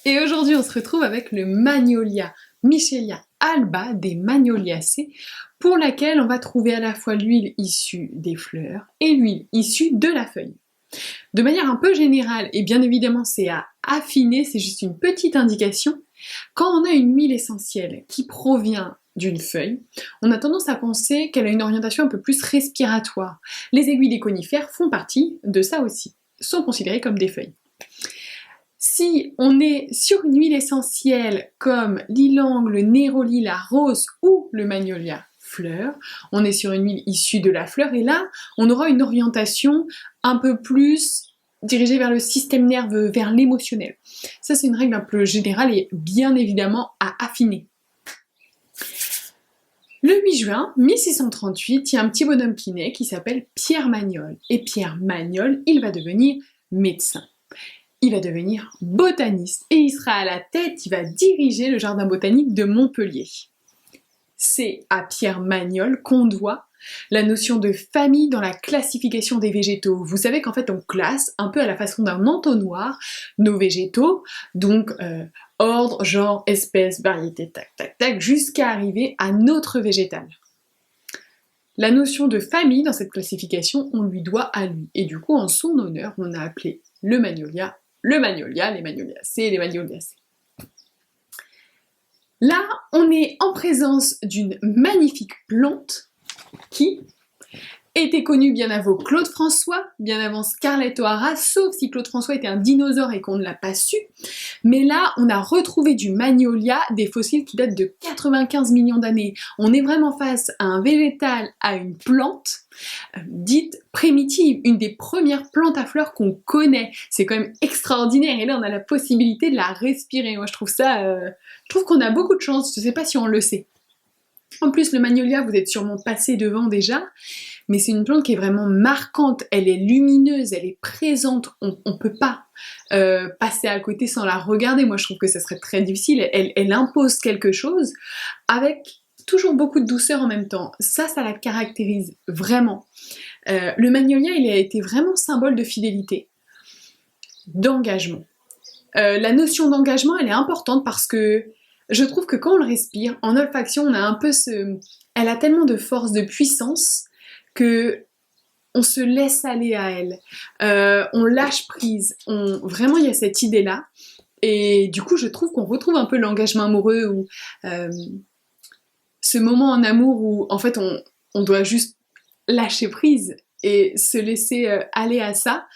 Et aujourd'hui, on se retrouve avec le Magnolia Michelia alba des Magnoliacées, pour laquelle on va trouver à la fois l'huile issue des fleurs et l'huile issue de la feuille. De manière un peu générale, et bien évidemment c'est à affiner, c'est juste une petite indication, quand on a une huile essentielle qui provient d'une feuille, on a tendance à penser qu'elle a une orientation un peu plus respiratoire. Les aiguilles des conifères font partie de ça aussi, sont considérées comme des feuilles. Si on est sur une huile essentielle comme l'ylang, le néroli, la rose ou le magnolia fleur, on est sur une huile issue de la fleur et là, on aura une orientation un peu plus dirigée vers le système nerveux, vers l'émotionnel. Ça, c'est une règle un peu générale et bien évidemment à affiner. Le 8 juin 1638, il y a un petit bonhomme qui naît qui s'appelle Pierre Magnol. Et Pierre Magnol, il va devenir médecin. Il va devenir botaniste et il sera à la tête, il va diriger le jardin botanique de Montpellier. C'est à Pierre Magnol qu'on doit la notion de famille dans la classification des végétaux. Vous savez qu'en fait on classe un peu à la façon d'un entonnoir nos végétaux, donc ordre, genre, espèce, variété, tac, tac, tac, jusqu'à arriver à notre végétal. La notion de famille dans cette classification, on lui doit à lui. Et du coup, en son honneur, on a appelé le magnolia, les magnoliacées, les magnoliacées. Là, on est en présence d'une magnifique plante qui était connue bien avant Claude François, bien avant Scarlett O'Hara, sauf si Claude François était un dinosaure et qu'on ne l'a pas su. Mais là, on a retrouvé du magnolia, des fossiles qui datent de 95 millions d'années. On est vraiment face à un végétal, à une plante dite primitive, une des premières plantes à fleurs qu'on connaît. C'est quand même extraordinaire et là, on a la possibilité de la respirer. Moi, je trouve qu'on a beaucoup de chance, je ne sais pas si on le sait. En plus, le magnolia, vous êtes sûrement passé devant déjà, mais c'est une plante qui est vraiment marquante, elle est lumineuse, elle est présente, on ne peut pas passer à côté sans la regarder. Moi je trouve que ça serait très difficile, elle impose quelque chose avec toujours beaucoup de douceur en même temps. Ça la caractérise vraiment. Le magnolia, il a été vraiment symbole de fidélité, d'engagement. La notion d'engagement, elle est importante parce que je trouve que quand on le respire, en olfaction, on a un peu elle a tellement de force, de puissance, que on se laisse aller à elle, on lâche prise, vraiment il y a cette idée-là, et du coup je trouve qu'on retrouve un peu l'engagement amoureux, ou ce moment en amour où en fait on doit juste lâcher prise et se laisser aller à ça,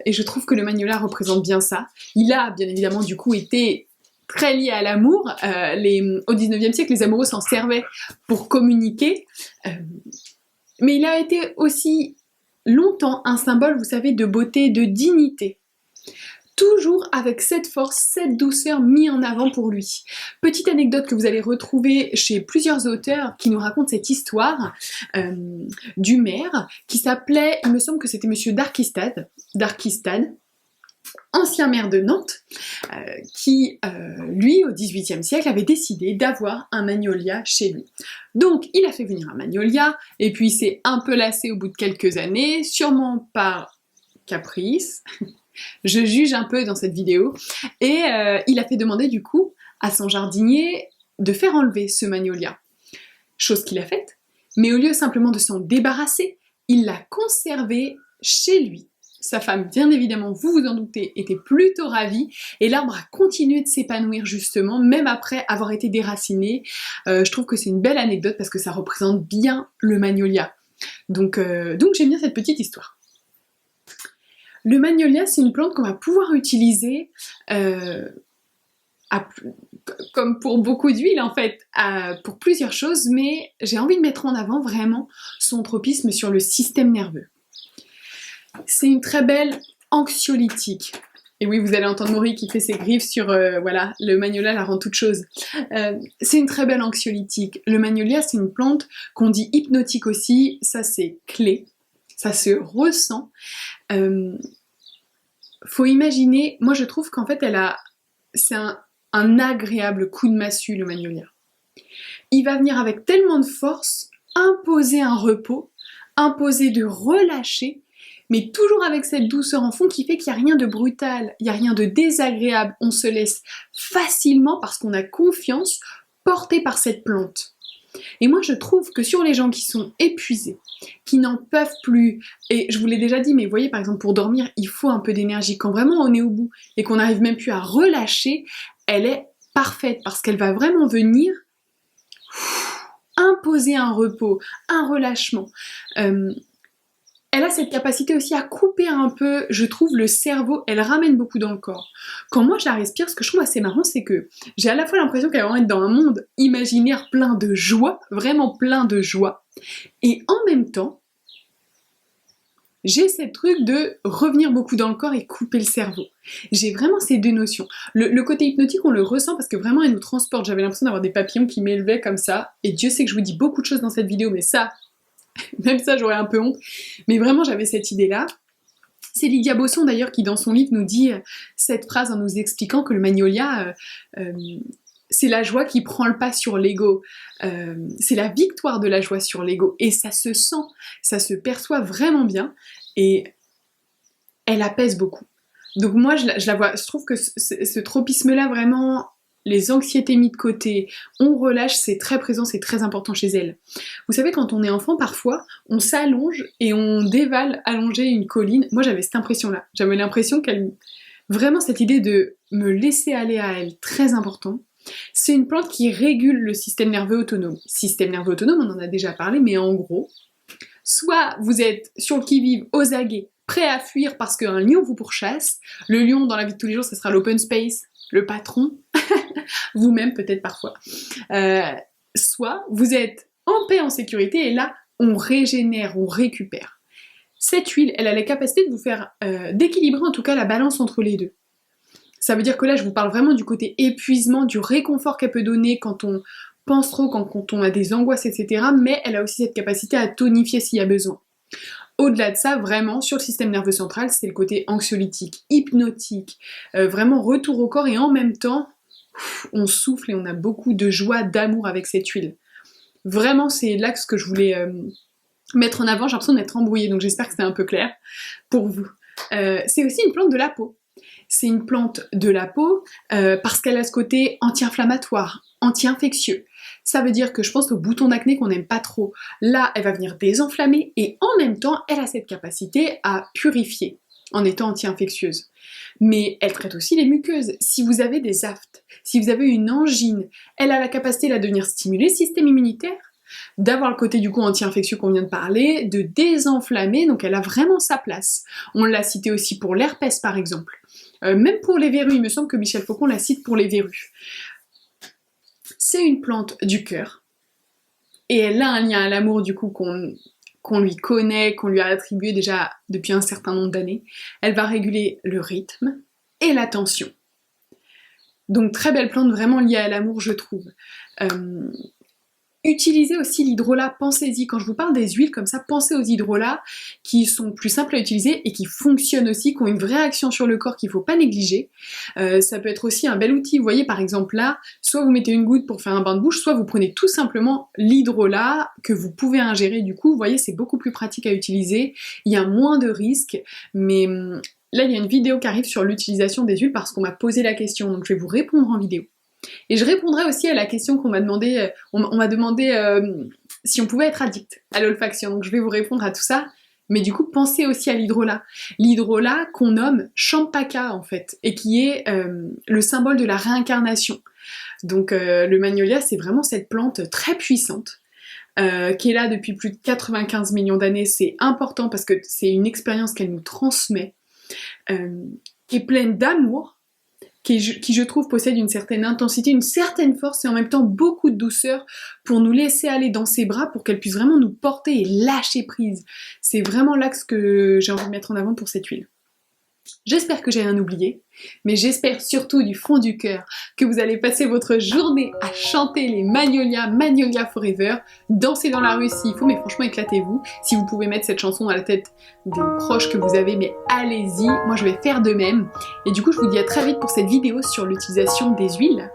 et je trouve que le magnolia représente bien ça. Il a bien évidemment du coup été très lié à l'amour, au 19e siècle les amoureux s'en servaient pour communiquer, mais il a été aussi longtemps un symbole, vous savez, de beauté, de dignité. Toujours avec cette force, cette douceur mise en avant pour lui. Petite anecdote que vous allez retrouver chez plusieurs auteurs qui nous racontent cette histoire du maire qui s'appelait, il me semble que c'était Monsieur d'Arquistade, ancien maire de Nantes, qui, lui, au XVIIIe siècle, avait décidé d'avoir un magnolia chez lui. Donc, il a fait venir un magnolia, et puis il s'est un peu lassé au bout de quelques années, sûrement par caprice, je juge un peu dans cette vidéo, et il a fait demander du coup à son jardinier de faire enlever ce magnolia. Chose qu'il a faite, mais au lieu simplement de s'en débarrasser, il l'a conservé chez lui. Sa femme, bien évidemment, vous vous en doutez, était plutôt ravie, et l'arbre a continué de s'épanouir justement, même après avoir été déraciné. Je trouve que c'est une belle anecdote parce que ça représente bien le magnolia. Donc j'aime bien cette petite histoire. Le magnolia, c'est une plante qu'on va pouvoir utiliser comme pour beaucoup d'huile en fait, pour plusieurs choses, mais j'ai envie de mettre en avant vraiment son tropisme sur le système nerveux. C'est une très belle anxiolytique. Et oui, vous allez entendre Maury qui fait ses griffes sur, voilà, le magnolia la rend toute chose. C'est une très belle anxiolytique. Le magnolia, c'est une plante qu'on dit hypnotique aussi, ça c'est clé, ça se ressent. Faut imaginer, moi je trouve qu'en fait c'est un agréable coup de massue le magnolia. Il va venir avec tellement de force, imposer un repos, imposer de relâcher, mais toujours avec cette douceur en fond qui fait qu'il n'y a rien de brutal, il n'y a rien de désagréable, on se laisse facilement parce qu'on a confiance, porté par cette plante. Et moi je trouve que sur les gens qui sont épuisés, qui n'en peuvent plus, et je vous l'ai déjà dit, mais vous voyez par exemple pour dormir il faut un peu d'énergie, quand vraiment on est au bout et qu'on n'arrive même plus à relâcher, elle est parfaite parce qu'elle va vraiment venir imposer un repos, un relâchement. Elle a cette capacité aussi à couper un peu, je trouve, le cerveau, elle ramène beaucoup dans le corps. Quand moi je la respire, ce que je trouve assez marrant, c'est que j'ai à la fois l'impression qu'elle va être dans un monde imaginaire plein de joie, vraiment plein de joie, et en même temps, j'ai ce truc de revenir beaucoup dans le corps et couper le cerveau. J'ai vraiment ces deux notions. Le côté hypnotique, on le ressent parce que vraiment, elle nous transporte. J'avais l'impression d'avoir des papillons qui m'élevaient comme ça, et Dieu sait que je vous dis beaucoup de choses dans cette vidéo, mais ça... Même ça, j'aurais un peu honte. Mais vraiment, j'avais cette idée-là. C'est Lydia Bosson, d'ailleurs, qui, dans son livre, nous dit cette phrase en nous expliquant que le magnolia, c'est la joie qui prend le pas sur l'ego. C'est la victoire de la joie sur l'ego. Et ça se sent, ça se perçoit vraiment bien. Et elle apaise beaucoup. Donc moi, je la vois, je trouve que ce tropisme-là, vraiment... Les anxiétés mises de côté, on relâche, c'est très présent, c'est très important chez elle. Vous savez, quand on est enfant, parfois, on s'allonge et on dévale allonger une colline. Moi, j'avais cette impression-là. J'avais l'impression qu'elle... Vraiment, cette idée de me laisser aller à elle, très important. C'est une plante qui régule le système nerveux autonome. Système nerveux autonome, on en a déjà parlé, mais en gros, soit vous êtes sur le qui-vive, aux aguets, prêt à fuir parce qu'un lion vous pourchasse. Le lion, dans la vie de tous les jours, ce sera l'open space, le patron, vous-même peut-être parfois. Soit vous êtes en paix, en sécurité, et là, on régénère, on récupère. Cette huile, elle a la capacité de vous faire, d'équilibrer en tout cas la balance entre les deux. Ça veut dire que là, je vous parle vraiment du côté épuisement, du réconfort qu'elle peut donner quand on pense trop, quand on a des angoisses, etc. Mais elle a aussi cette capacité à tonifier s'il y a besoin. Au-delà de ça, vraiment, sur le système nerveux central, c'est le côté anxiolytique, hypnotique, vraiment retour au corps, et en même temps, on souffle et on a beaucoup de joie, d'amour avec cette huile. Vraiment, c'est l'axe que je voulais mettre en avant. J'ai l'impression d'être embrouillée, donc j'espère que c'est un peu clair pour vous. C'est aussi une plante de la peau. C'est une plante de la peau parce qu'elle a ce côté anti-inflammatoire, anti-infectieux. Ça veut dire que je pense au bouton d'acné qu'on n'aime pas trop. Là, elle va venir désenflammer et en même temps, elle a cette capacité à purifier en étant anti-infectieuse. Mais elle traite aussi les muqueuses. Si vous avez des aftes, si vous avez une angine, elle a la capacité là, de venir stimuler le système immunitaire, d'avoir le côté du coup anti-infectieux qu'on vient de parler, de désenflammer, donc elle a vraiment sa place. On l'a cité aussi pour l'herpès par exemple. Même pour les verrues, il me semble que Michel Faucon la cite pour les verrues. C'est une plante du cœur, et elle a un lien à l'amour du coup qu'on lui connaît, qu'on lui a attribué déjà depuis un certain nombre d'années. Elle va réguler le rythme et la tension. Donc très belle plante, vraiment liée à l'amour je trouve. Utilisez aussi l'hydrolat, pensez-y. Quand je vous parle des huiles comme ça, pensez aux hydrolats qui sont plus simples à utiliser et qui fonctionnent aussi, qui ont une vraie action sur le corps qu'il ne faut pas négliger. Ça peut être aussi un bel outil. Vous voyez par exemple là, soit vous mettez une goutte pour faire un bain de bouche, soit vous prenez tout simplement l'hydrolat que vous pouvez ingérer du coup. Vous voyez, c'est beaucoup plus pratique à utiliser, il y a moins de risques, mais là il y a une vidéo qui arrive sur l'utilisation des huiles parce qu'on m'a posé la question, donc je vais vous répondre en vidéo. Et je répondrai aussi à la question qu'on m'a demandé, on m'a demandé si on pouvait être addict à l'olfaction, donc je vais vous répondre à tout ça, mais du coup pensez aussi à l'hydrolat. L'hydrolat qu'on nomme Champaka en fait, et qui est le symbole de la réincarnation. Donc le magnolia c'est vraiment cette plante très puissante, qui est là depuis plus de 95 millions d'années, c'est important parce que c'est une expérience qu'elle nous transmet, qui est pleine d'amour, qui je trouve possède une certaine intensité, une certaine force et en même temps beaucoup de douceur pour nous laisser aller dans ses bras pour qu'elle puisse vraiment nous porter et lâcher prise. C'est vraiment l'axe que j'ai envie de mettre en avant pour cette huile. J'espère que j'ai rien oublié, mais j'espère surtout du fond du cœur que vous allez passer votre journée à chanter les Magnolia, Magnolia Forever, danser dans la rue s'il faut, mais franchement éclatez-vous. Si vous pouvez mettre cette chanson dans la tête des proches que vous avez, mais allez-y, moi je vais faire de même. Et du coup je vous dis à très vite pour cette vidéo sur l'utilisation des huiles.